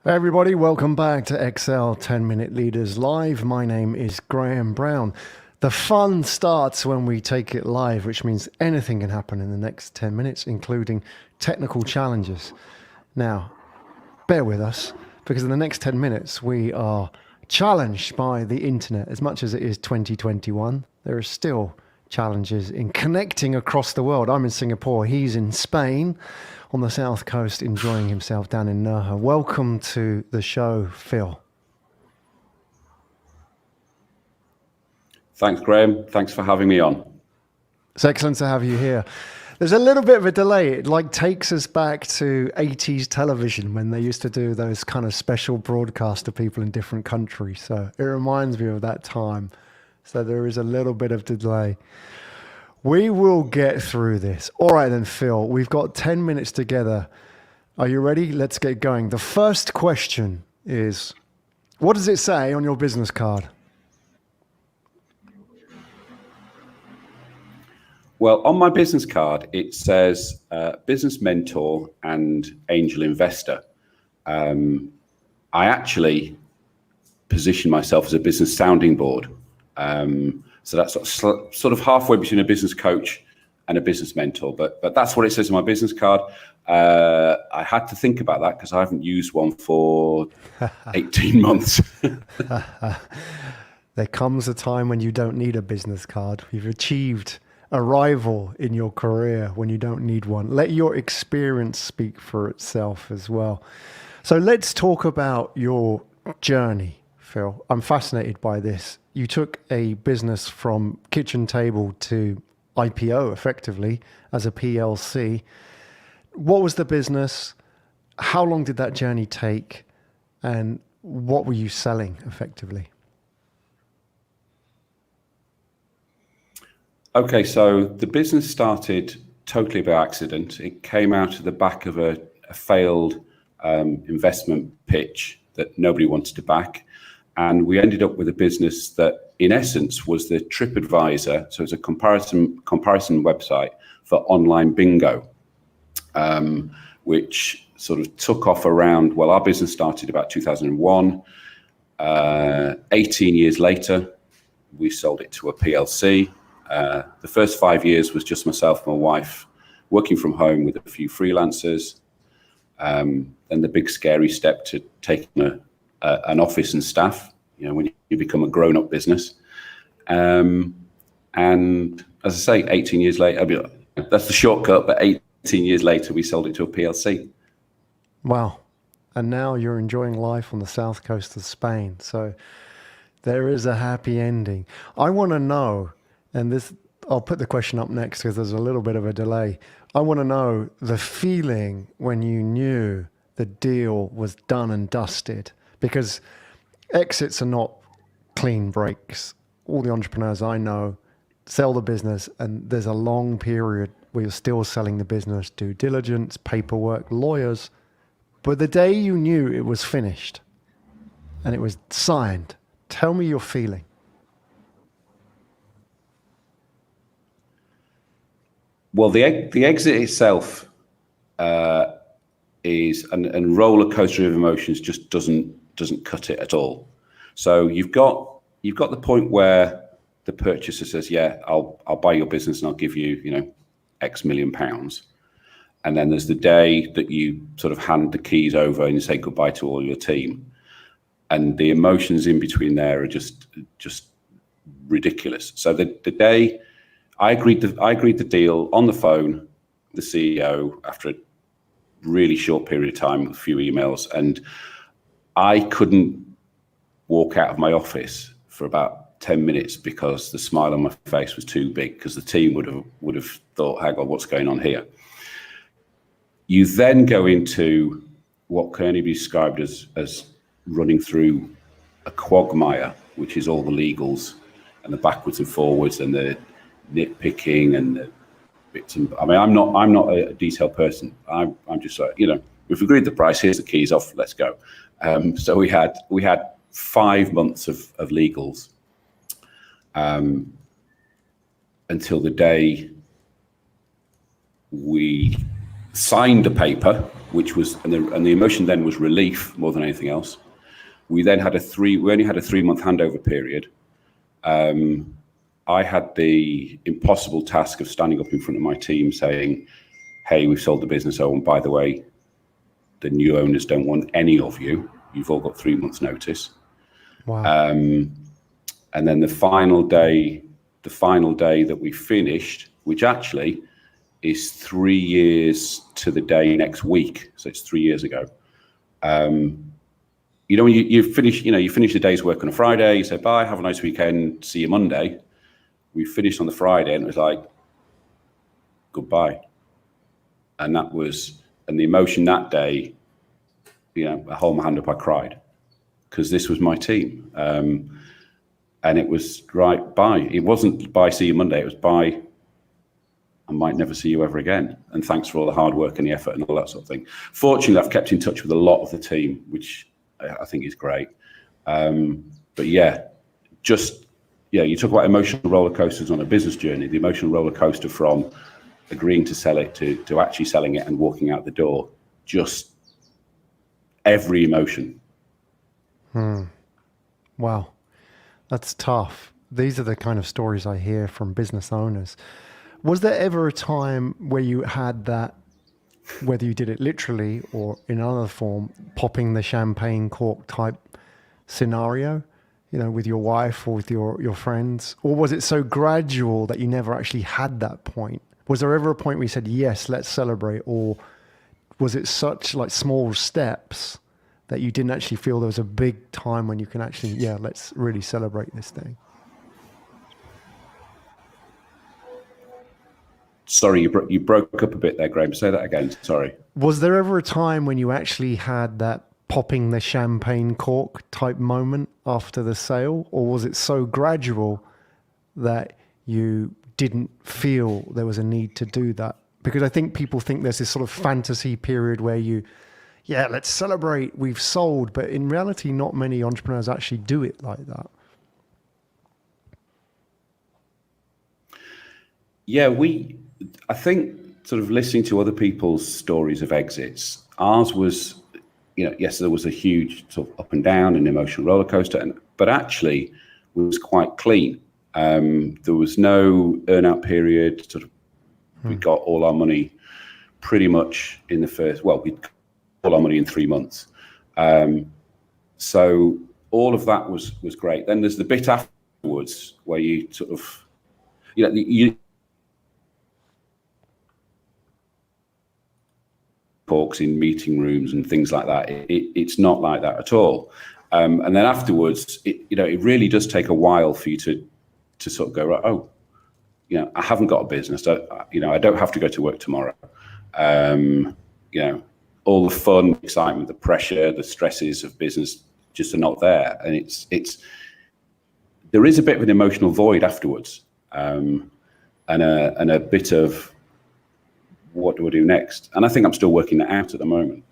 Hey everybody, welcome back to Excel 10 Minute Leaders Live. My name is Graham Brown. The fun starts when we take it live, which means anything can happen in the next 10 minutes, including technical challenges. Now, bear with us, because in the next 10 minutes, we are challenged by the internet. As much as it is 2021, there are still challenges in connecting across the world. I'm in Singapore, he's in Spain, on the south coast, enjoying himself down in Nerja. Welcome to the show, Phil. Thanks, Graham. Thanks for having me on. It's excellent to have you here. There's a little bit of a delay. It takes us back to 80s television when they used to do those kind of special broadcasts to people in different countries. So it reminds me of that time. So there is a little bit of delay. We will get through this. All right then, Phil, we've got 10 minutes together. Are you ready? Let's get going. The first question is, what does it say on your business card? Well, on my business card, it says business mentor and angel investor. I actually position myself as a business sounding board. So that's sort of halfway between a business coach and a business mentor. But that's what it says on my business card. I had to think about that because I haven't used one for 18 months. There comes a time when you don't need a business card. You've achieved a rival in your career when you don't need one. Let your experience speak for itself as well. So let's talk about your journey, Phil. I'm fascinated by this. You took a business from kitchen table to IPO effectively as a PLC. What was the business? How long did that journey take? And what were you selling effectively? Okay, so the business started totally by accident. It came out of the back of a failed investment pitch that nobody wanted to back. And we ended up with a business that, in essence, was the TripAdvisor. So it's a comparison website for online bingo, which sort of took off around, well, our business started about 2001. 18 years later, we sold it to a PLC. The first 5 years was just myself and my wife working from home with a few freelancers. Then the big scary step to taking an office and staff, when you become a grown-up business. And as I say, 18 years later, that's the shortcut, but 18 years later, we sold it to a PLC. Wow. And now you're enjoying life on the south coast of Spain. So there is a happy ending. I want to know, and this, I'll put the question up next because there's a little bit of a delay. I want to know the feeling when you knew the deal was done and dusted, because exits are not clean breaks. All the entrepreneurs I know sell the business and there's a long period where you're still selling the business, due diligence, paperwork, lawyers. But the day you knew it was finished and it was signed, tell me your feeling. Well, the exit itself is and roller coaster of emotions just doesn't cut it at all. So you've got the point where the purchaser says, yeah, I'll buy your business and I'll give you, X million pounds. And then there's the day that you sort of hand the keys over and you say goodbye to all your team. And the emotions in between there are just ridiculous. So the day I agreed the deal on the phone, the CEO, after a really short period of time with a few emails, and I couldn't walk out of my office for about 10 minutes because the smile on my face was too big, because the team would have thought, hang on, what's going on here? You then go into what can only be described as running through a quagmire, which is all the legals and the backwards and forwards and the nitpicking and the bits. I'm not a detailed person. I'm just like, we've agreed the price. Here's the keys. Off. Let's go. So we had 5 months of legals until the day we signed a paper, which was, and the emotion then was relief more than anything else. We then had we only had a 3-month handover period. I had the impossible task of standing up in front of my team saying, hey, we've sold the business. Oh, and by the way, the new owners don't want any of you. You've all got 3 months notice. Wow. And then the final day that we finished, which actually is 3 years to the day next week. So it's 3 years ago. You know, when you finish the day's work on a Friday, you say, bye, have a nice weekend, see you Monday. We finished on the Friday and it was like, goodbye. And the emotion that day, you know, I hold my hand up, I cried because this was my team. And it was right, bye. It wasn't bye, see you Monday. It was bye, I might never see you ever again. And thanks for all the hard work and the effort and all that sort of thing. Fortunately, I've kept in touch with a lot of the team, which I think is great. But yeah, you talk about emotional roller coasters on a business journey, the emotional roller coaster from agreeing to sell it to actually selling it and walking out the door, just every emotion. Wow. That's tough. These are the kind of stories I hear from business owners. Was there ever a time where you had that, whether you did it literally or in another form, popping the champagne cork type scenario, you know, with your wife or with your friends? Or was it so gradual that you never actually had that point? Was there ever a point where you said, yes, let's celebrate? Or was it such like small steps that you didn't actually feel there was a big time when you can actually, yeah, let's really celebrate this thing? Sorry, you broke up a bit there, Graham. Say that again. Sorry. Was there ever a time when you actually had that popping the champagne cork type moment after the sale? Or was it so gradual that you didn't feel there was a need to do that? Because I think people think there's this sort of fantasy period where yeah, let's celebrate, we've sold. But in reality, not many entrepreneurs actually do it like that. Yeah, I think sort of listening to other people's stories of exits, ours was, you know, yes, there was a huge sort of up and down and emotional roller coaster, but actually was quite clean. There was no earn-out period. Sort of, we got all our money pretty much in the first. Well, we got all our money in 3 months. So all of that was great. Then there's the bit afterwards where you sort of, you know, you talks in meeting rooms and things like that. It's not like that at all. And then afterwards, it really does take a while for you to sort of go, right, oh, you know, I haven't got a business. I don't have to go to work tomorrow. You know, all the fun, excitement, the pressure, the stresses of business just are not there. And there is a bit of an emotional void afterwards, and a bit of, what do I do next? And I think I'm still working that out at the moment.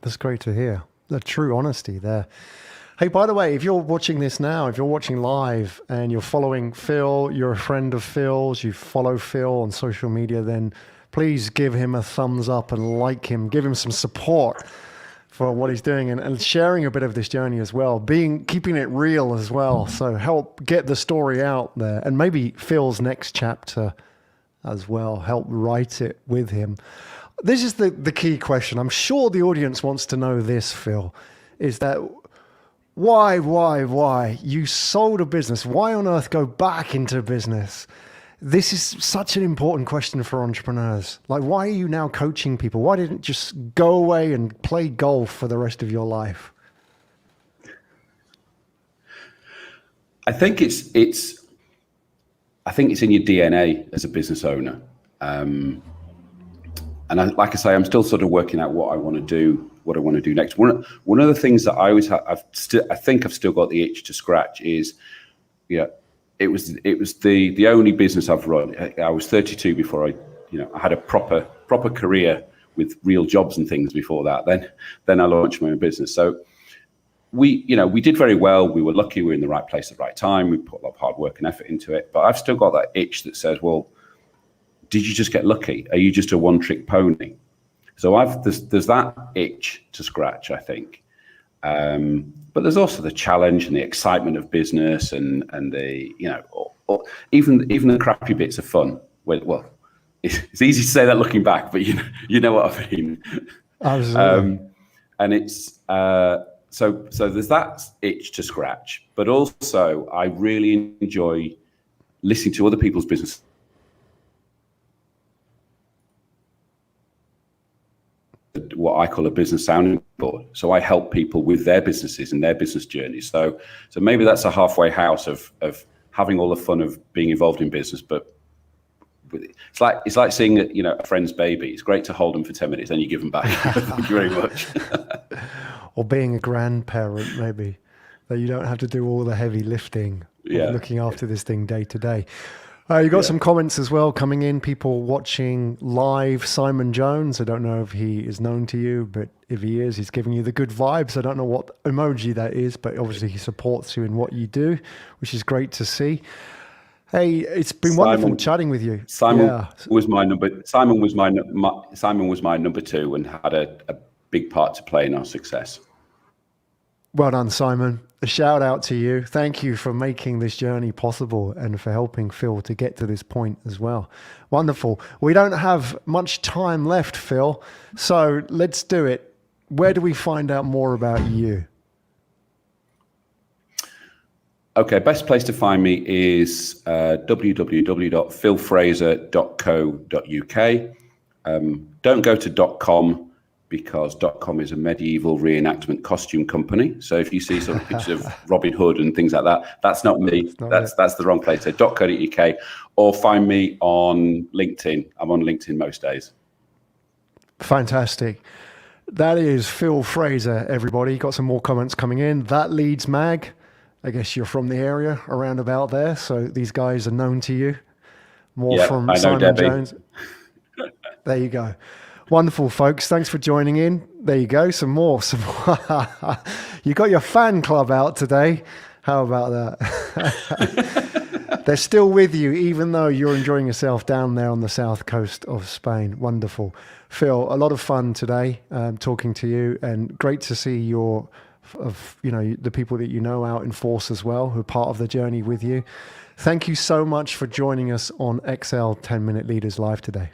That's great to hear. The true honesty there. Hey, by the way, if you're watching this now, if you're watching live and you're following Phil, you're a friend of Phil's, you follow Phil on social media, then please give him a thumbs up and like him, give him some support for what he's doing and sharing a bit of this journey as well, keeping it real as well. So help get the story out there, and maybe Phil's next chapter as well, help write it with him. This is the key question. I'm sure the audience wants to know this, Phil, is that why you sold a business? Why on earth go back into business? This is such an important question for entrepreneurs. Like, why are you now coaching people? Why didn't you just go away and play golf for the rest of your life? I think it's in your DNA as a business owner. And like I say, I'm still sort of working out what I want to do next. One of the things that I always have, I think I've still got the itch to scratch is, you know, it was the only business I've run. I was 32 before I had a proper career with real jobs and things before that. Then I launched my own business. So we did very well. We were lucky. We were in the right place at the right time. We put a lot of hard work and effort into it. But I've still got that itch that says, well, did you just get lucky? Are you just a one-trick pony? So there's that itch to scratch, I think. But there's also the challenge and the excitement of business and the, or even the crappy bits of fun. Well, it's easy to say that looking back, but you know what I mean. Absolutely. And it's so there's that itch to scratch, but also I really enjoy listening to other people's business. What I call a business sounding board. So I help people with their businesses and their business journeys. So maybe that's a halfway house of having all the fun of being involved in business, but it's like seeing a friend's baby. It's great to hold them for 10 minutes, then you give them back. Thank you very much. Or being a grandparent, maybe, that you don't have to do all the heavy lifting of looking after this thing day to day. You got some comments as well coming in, people watching live. Simon Jones, I don't know if he is known to you, but if he is, he's giving you the good vibes. I don't know what emoji that is, but obviously he supports you in what you do, which is great to see. Hey, it's been wonderful chatting with you. Simon was my number 2 and had a big part to play in our success. Well done, Simon. A shout out to you. Thank you for making this journey possible and for helping Phil to get to this point as well. Wonderful. We don't have much time left, Phil, so let's do it. Where do we find out more about you? Okay, best place to find me is www.philfraser.co.uk. Don't go to .com, because .com is a medieval reenactment costume company. So if you see some pictures of Robin Hood and things like that, that's not me. That's the wrong place. So .co.uk, or find me on LinkedIn. I'm on LinkedIn most days. Fantastic. That is Phil Fraser, everybody. Got some more comments coming in. That Leeds Mag. I guess you're from the area around about there, so these guys are known to you. More from Simon Debbie. Jones. There you go. Wonderful, folks. Thanks for joining in. There you go. Some more. You got your fan club out today. How about that? They're still with you, even though you're enjoying yourself down there on the south coast of Spain. Wonderful. Phil, a lot of fun today talking to you, and great to see the people that you know out in force as well, who are part of the journey with you. Thank you so much for joining us on XL 10 Minute Leaders Live today.